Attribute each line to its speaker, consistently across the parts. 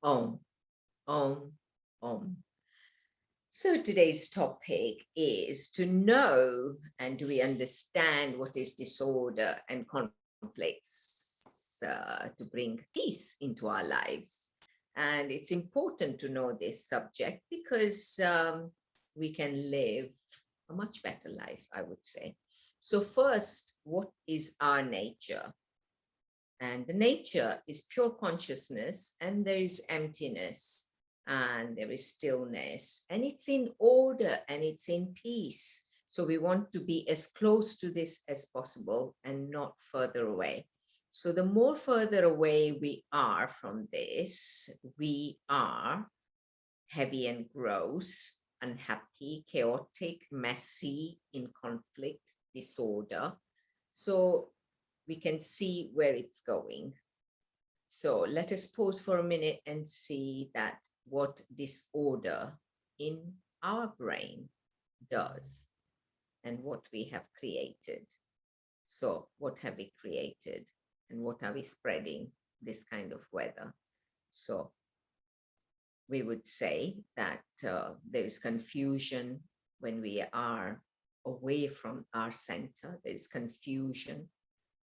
Speaker 1: Om, Om, Om. So today's topic is to know and do we understand what is disorder and conflicts to bring peace into our lives. And it's important to know this subject because we can live a much better life, I would say. So first, what is our nature? And the nature is pure consciousness, and there is emptiness, and there is stillness, and it's in order and it's in peace. So we want to be as close to this as possible and not further away. So the more further away we are from this, we are heavy and gross, unhappy, chaotic, messy, in conflict, disorder. So we can see where it's going. So let us pause for a minute and see that what disorder in our brain does and what we have created. So what have we created and what are we spreading this kind of weather? So we would say that there is confusion when we are away from our center. There is confusion.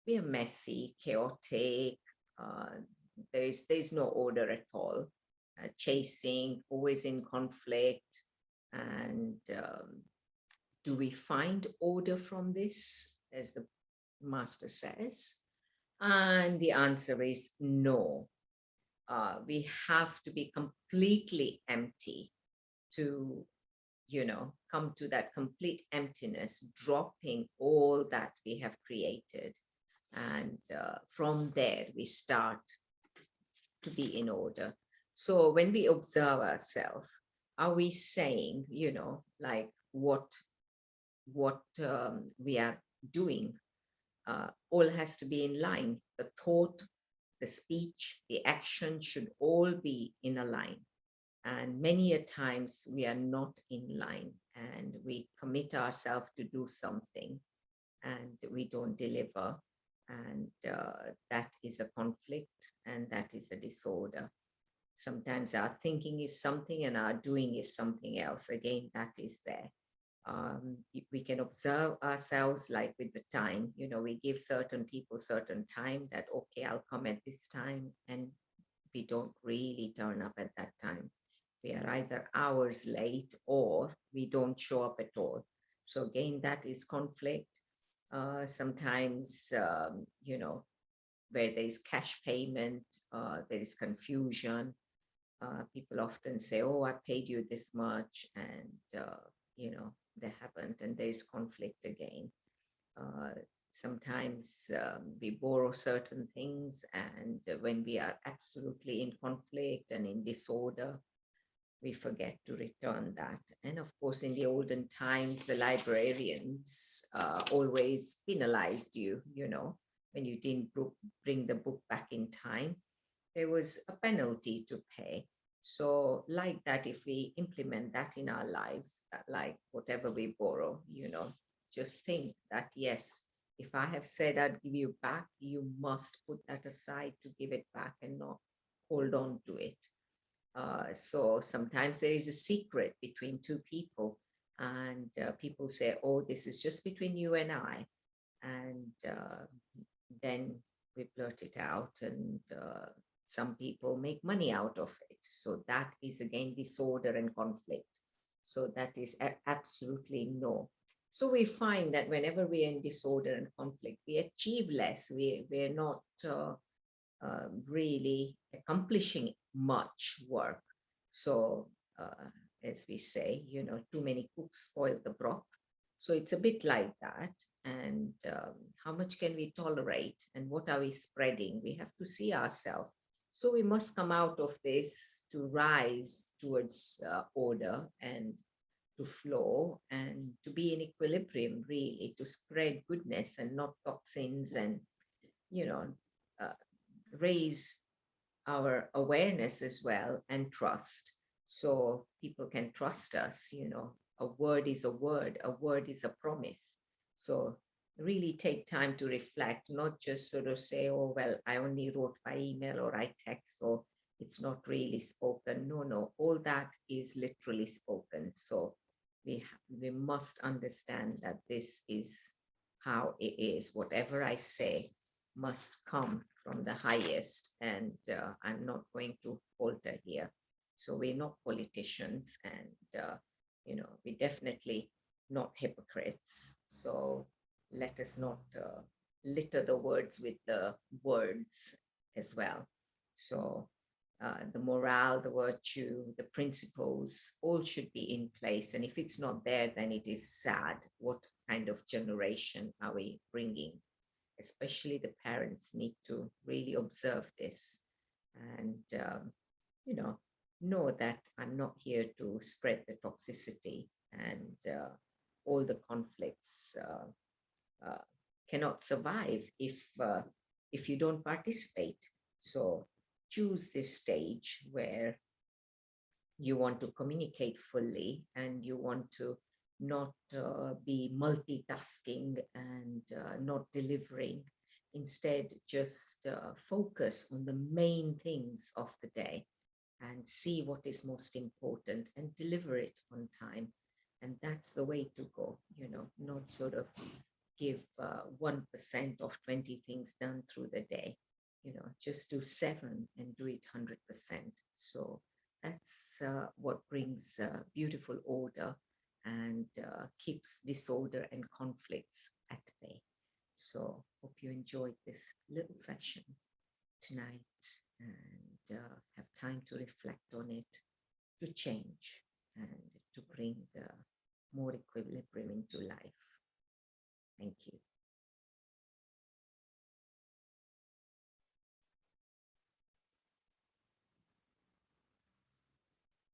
Speaker 1: We are messy, chaotic. Uh, there's no order at all. Chasing, always in conflict. And do we find order from this, as the master says? And the answer is no. We have to be completely empty to, come to that complete emptiness, dropping all that we have created. And from there, we start to be in order. So when we observe ourselves, are we saying, like what we are doing all has to be in line. The thought, the speech, the action should all be in a line. And many a times we are not in line and we commit ourselves to do something and we don't deliver. And that is a conflict and that is a disorder. Sometimes our thinking is something and our doing is something else. Again, that is there. We can observe ourselves like with the time, we give certain people certain time that, okay, I'll come at this time, and we don't really turn up at that time. We are either hours late or we don't show up at all. So again, that is conflict. Sometimes, where there is cash payment, there is confusion. People often say, oh, I paid you this much, and they haven't, and there is conflict again. Uh, Sometimes we borrow certain things, and when we are absolutely in conflict and in disorder, we forget to return that. And of course, in the olden times, the librarians always penalized you, when you didn't bring the book back in time, there was a penalty to pay. So like that, if we implement that in our lives, like whatever we borrow, just think that, yes, if I have said I'd give you back, you must put that aside to give it back and not hold on to it. So sometimes there is a secret between two people, and people say, oh, this is just between you and I. And then we blurt it out, and some people make money out of it. So that is again disorder and conflict. So that is absolutely no. So we find that whenever we are in disorder and conflict, we achieve less. We're not really accomplishing much work. So, as we say, too many cooks spoil the broth. So it's a bit like that. And how much can we tolerate and what are we spreading? We have to see ourselves. So we must come out of this to rise towards order and to flow and to be in equilibrium, really, to spread goodness and not toxins, and, you know, uh, raise our awareness as well and trust. So people can trust us, a word is a word is a promise. So really take time to reflect, not just sort of say, oh, well, I only wrote by email or I text, or it's not really spoken. No, no, all that is literally spoken. So we must understand that this is how it is. Whatever I say must come from the highest, and I'm not going to falter here. So we're not politicians, and we're definitely not hypocrites. So let us not litter the words with the words as well. So the morale, the virtue, the principles, all should be in place. And if it's not there, then it is sad. What kind of generation are we bringing? Especially the parents need to really observe this and, know that I'm not here to spread the toxicity and all the conflicts uh, cannot survive if you don't participate. So choose this stage where you want to communicate fully and you want to not be multitasking and not delivering. Instead, just focus on the main things of the day and see what is most important and deliver it on time. And that's the way to go, not sort of give 1% of 20 things done through the day. Just do 7 and do it 100%. So that's what brings beautiful order and keeps disorder and conflicts at bay. So hope you enjoyed this little session tonight and have time to reflect on it, to change and to bring more equilibrium into life. Thank you.